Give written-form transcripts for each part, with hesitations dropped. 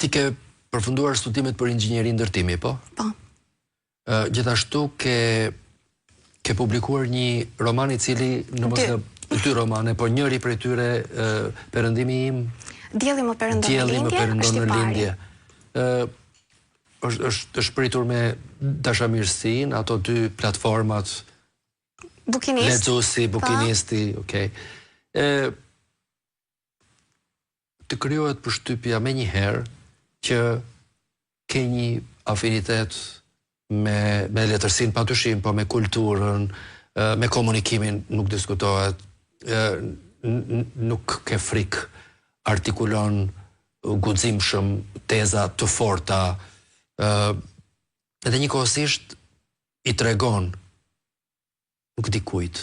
Ti ke përfunduar studimet për inxhinieri ndërtimi, po? Po. Gjithashtu ke publikuar një roman I cili dy romane, po njëri prej tyre Perëndimi im, Dielli më perëndon në lindje, është shpritur me dashamirësinë, ato dy platformat lexuesi, bukinisti, okay. Të krijohet përshtypja menjëherë që ke një afinitet me letërsinë patyshim, po me kulturën, me komunikimin nuk diskutohet, nuk ke frikë, artikulon guximshëm teza të forta, edhe njëkohësisht I tregon nuk di kujt.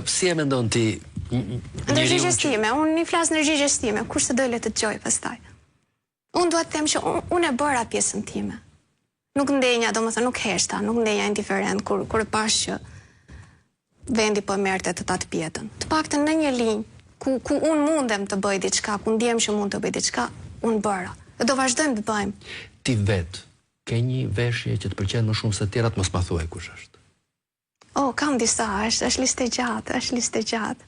Si e mendon ti? Ndërgjigjes time, unë I flas ndërgjigjes time, kush të do le të dëgjoj pastaj. Unë dua të them që unë e bëra pjesën time. Nuk ndenja, domethënë nuk heshta, nuk ndenja indiferent kur e pash që vendi po merrte të tatë pjetën. Të paktën në një linjë ku unë mundem të bëj diçka, ku ndjem që mund të bëj diçka, unë bëra. Dhe do vazhdojmë të bëjmë. Ti vet ke një veshje që të pëlqen më shumë se të tjerat, mos ma thuaj kush është. Kam disa, është listë gjatë.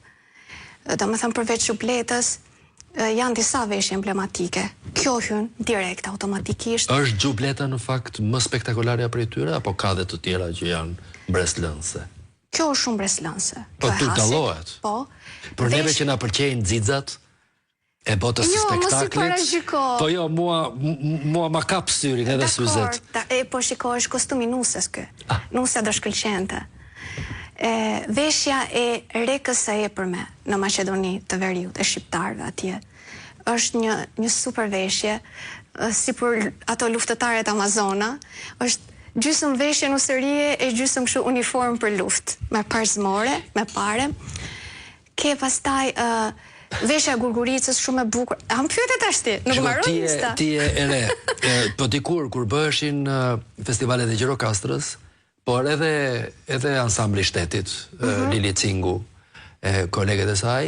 Domethënë përveç xhubletës, janë disa veshje emblematike. Kjo hyn direkt automatikisht. Është xhubleta në fakt më spektakolare prej tyre apo ka dhe të tjera që janë mbreslënse? Kjo është shumë mbreslënse. Po tu dallohet. Po. Për neve që na pëlqejnë xixat e botës së spektaklit. Po jo, mua ma kap syrin edhe syzet. Po shikoj, është kostumi nuses ky. Nusja do shkëlqente. Veshja e rekës së epërme në Maqedoni të Veriut, e shqiptarëve atje. Është një super veshje, si për ato luftëtarët Amazona, është gjysmë veshje nuserie e gjysmë kështu uniform për luftë, me parzmore, me pare. Ke pastaj veshja e gurguricës shumë e bukur. Am pyetet tash ti, nuk mbaroj lista. Ti e re. Po dikur kur bëheshin festivalet e Gjirokastrës, por edhe ansambli shtetit, Lili Cingu, kolegët e saj,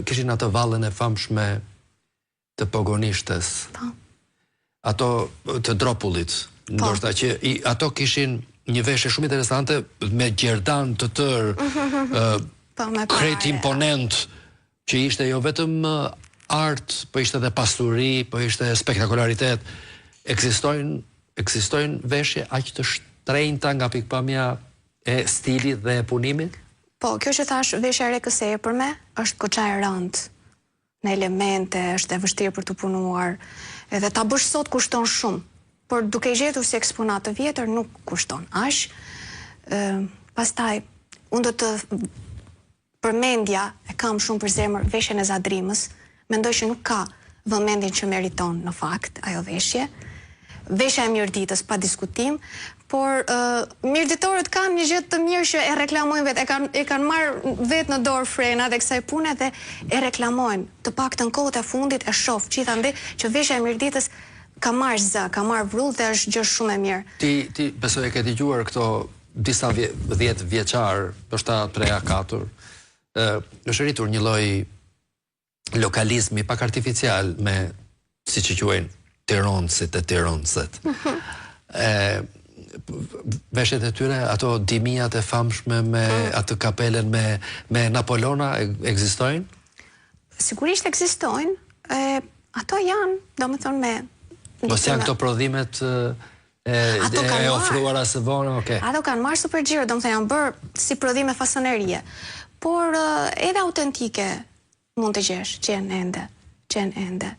kishin atë vallën e famshme të pogonishtes. Ato të dropullit. Ndoshta që ato kishin një veshje shumë interesante me gjerdan të tërë, krejt imponent, që ishte jo vetëm art, po ishte edhe pasuri, po ishte spektakularitet. Ekzistojnë veshje aq të shtrenjta nga pikpamja e stilit dhe e punimit? Po, kjo që thash veshja e rekës së epërme është goxha e rëndë në elemente, është e vështirë për të punuar, edhe ta bësh sot kushton shumë. Por duke I gjetur si eksponat të vjetër nuk kushton aq. Pastaj unë do të përmendja e kam shumë për zemër veshjen e Zadrimës. Mendoj që nuk ka vëmendjen që meriton në fakt ajo veshje. Veshja e Mirditës pa diskutim, por mirëditorët kanë një gjë të mirë që e reklamojnë vetë, e kanë marrë vetë në dorë frenat e kësaj pune dhe e reklamojnë. Të paktën kohët e fundit e shoh gjithandej që veshja e Mirditës ka marrë zë, ka marrë vrull dhe është gjë shumë e mirë. Ti besoj e ke dëgjuar këto disa 10 vjeçar, ndoshta 3-4, është rritur një lloj lokalizmi pak artificial me, siç e quajnë, tironësit e tironësit. Veshjet e tyre, ato dimijat e famshme me atë kapelen me Napoleona ekzistojnë? Sigurisht ekzistojnë. Ato janë, domethënë me mos janë këto prodhimet e ofruara së vonë, okay. Ato kanë marrë super xhiro, domethënë janë bërë si prodhime fasonerie. Por edhe autentike mund të gjesh, gjen ende.